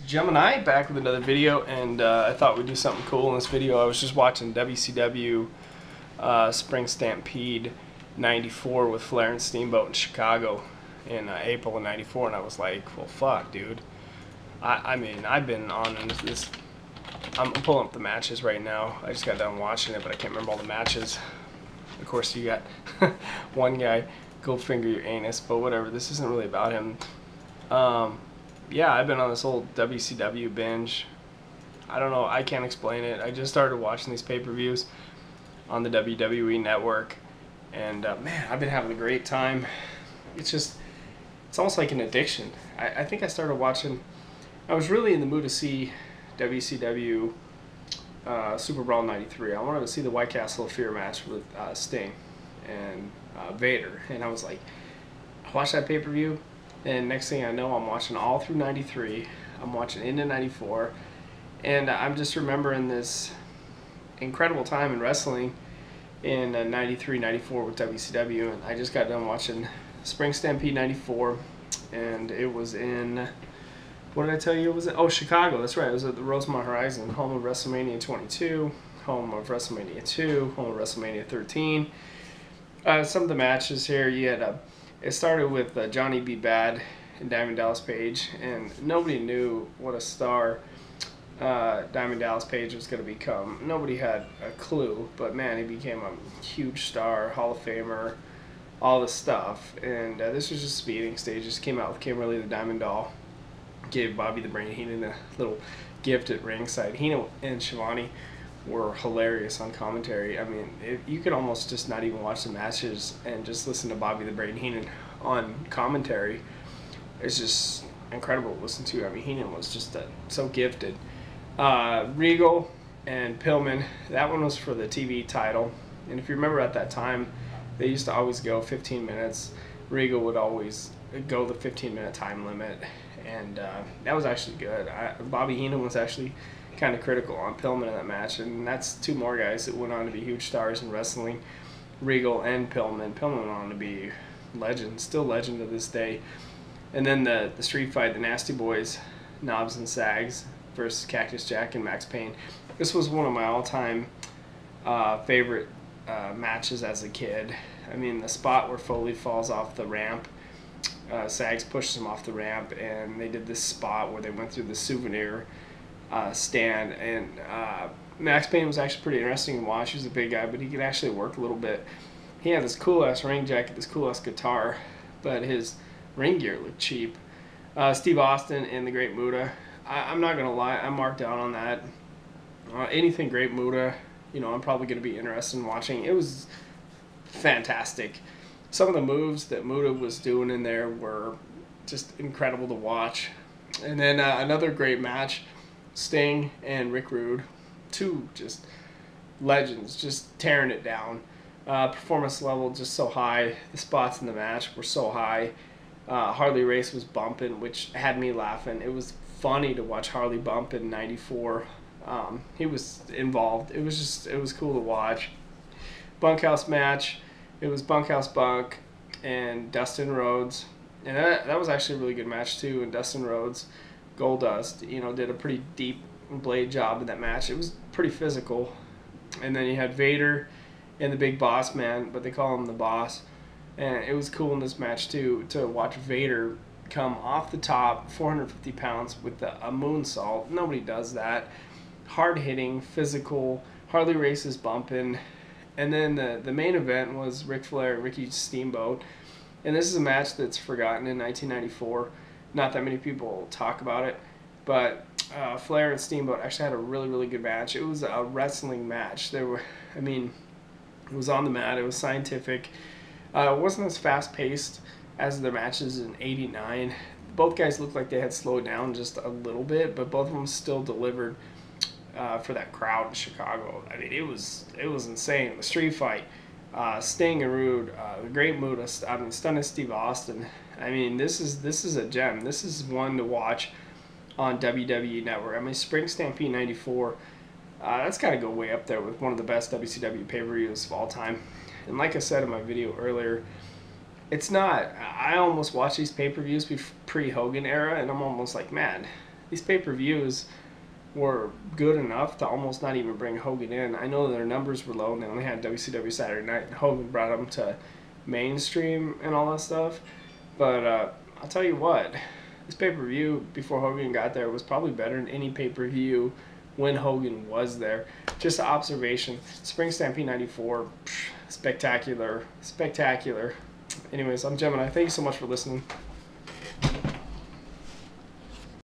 Gemini back with another video, and I thought we'd do something cool in this video. I was just watching WCW Spring Stampede '94 with Flair and Steamboat in Chicago in April of '94, and I was like, well, fuck, dude. I mean, I've been on this. I'm pulling up the matches right now. I just got done watching it, but I can't remember all the matches. Of course, you got one guy, go finger your anus, but whatever. This isn't really about him. Yeah, I've been on this old WCW binge. I don't know, I can't explain it. I just started watching these pay-per-views on the WWE network, and man, I've been having a great time. It's almost like an addiction. I think I started watching, I was really in the mood to see WCW Super Brawl '93. I wanted to see the White Castle of Fear match with Sting and Vader, and I was like, I watched that pay-per-view. And next thing I know, I'm watching all through '93. I'm watching into '94. And I'm just remembering this incredible time in wrestling in '93, '94 with WCW. And I just got done watching Spring Stampede '94. And it was in, what did I tell you it was in? Oh, Chicago. That's right. It was at the Rosemont Horizon, home of WrestleMania 22, home of WrestleMania 2, home of WrestleMania 13. Some of the matches here, you had it started with Johnny B. Bad and Diamond Dallas Page, and nobody knew what a star Diamond Dallas Page was going to become. Nobody had a clue, but man, he became a huge star, Hall of Famer, all this stuff. And this was just speeding stages. Came out with Kimberly the Diamond Doll, gave Bobby the Brain Heenan a little gift at ringside. Heenan and Shivani were hilarious on commentary. I mean, you could almost just not even watch the matches and just listen to Bobby the Brain Heenan on commentary. It's just incredible to listen to. I mean, Heenan was just so gifted. Regal and Pillman, that one was for the TV title. And if you remember at that time, they used to always go 15 minutes. Regal would always go the 15-minute time limit. And that was actually good. Bobby Heenan was actually kind of critical on Pillman in that match, and that's two more guys that went on to be huge stars in wrestling, Regal and Pillman. Pillman went on to be legend, still legend to this day. And then the street fight, the Nasty Boys, Knobs and Sags versus Cactus Jack and Max Payne. This was one of my all-time favorite matches as a kid. I mean, the spot where Foley falls off the ramp, Sags pushes him off the ramp, and they did this spot where they went through the souvenir stand, and Max Payne was actually pretty interesting to watch. He was a big guy, but he could actually work a little bit. He had this cool ass ring jacket, this cool ass guitar, but his ring gear looked cheap. Steve Austin and the Great Muta. I'm not gonna lie, I'm marked down on that. Anything Great Muta, you know, I'm probably gonna be interested in watching. It was fantastic. Some of the moves that Muta was doing in there were just incredible to watch. And then another great match, Sting and Rick Rude, two just legends, just tearing it down. Performance level just so high. The spots in the match were so high. Harley Race was bumping, which had me laughing. It was funny to watch Harley bump in '94. He was involved. It was cool to watch. Bunkhouse match. It was Bunkhouse Bunk and Dustin Rhodes. And that was actually a really good match too. And Dustin Rhodes, Goldust, you know, did a pretty deep blade job in that match. It was pretty physical. And then you had Vader and the Big Boss Man, but they call him the Boss. And it was cool in this match too to watch Vader come off the top, 450 pounds with a moonsault. Nobody does that. Hard hitting, physical. Harley Race is bumping. And then the main event was Ric Flair and Ricky Steamboat. And this is a match that's forgotten in 1994. Not that many people talk about it, but Flair and Steamboat actually had a really, really good match. It was a wrestling match. It was on the mat. It was scientific. It wasn't as fast-paced as their matches in '89. Both guys looked like they had slowed down just a little bit, but both of them still delivered for that crowd in Chicago. I mean, it was insane. The street fight. Sting and Rude, the Great Muta, Stunning Steve Austin. I mean, this is a gem. This is one to watch on WWE Network. I mean, Spring Stampede '94, that's got to go way up there with one of the best WCW pay-per-views of all time. And like I said in my video earlier, it's not. I almost watch these pay-per-views pre-Hogan era, and I'm almost like, man, these pay-per-views were good enough to almost not even bring Hogan in. I know their numbers were low and they only had WCW Saturday Night, and Hogan brought them to mainstream and all that stuff. But I'll tell you what, this pay-per-view before Hogan got there was probably better than any pay-per-view when Hogan was there. Just an observation. Spring Stampede 94, spectacular, spectacular. Anyways, I'm Gemini. Thank you so much for listening.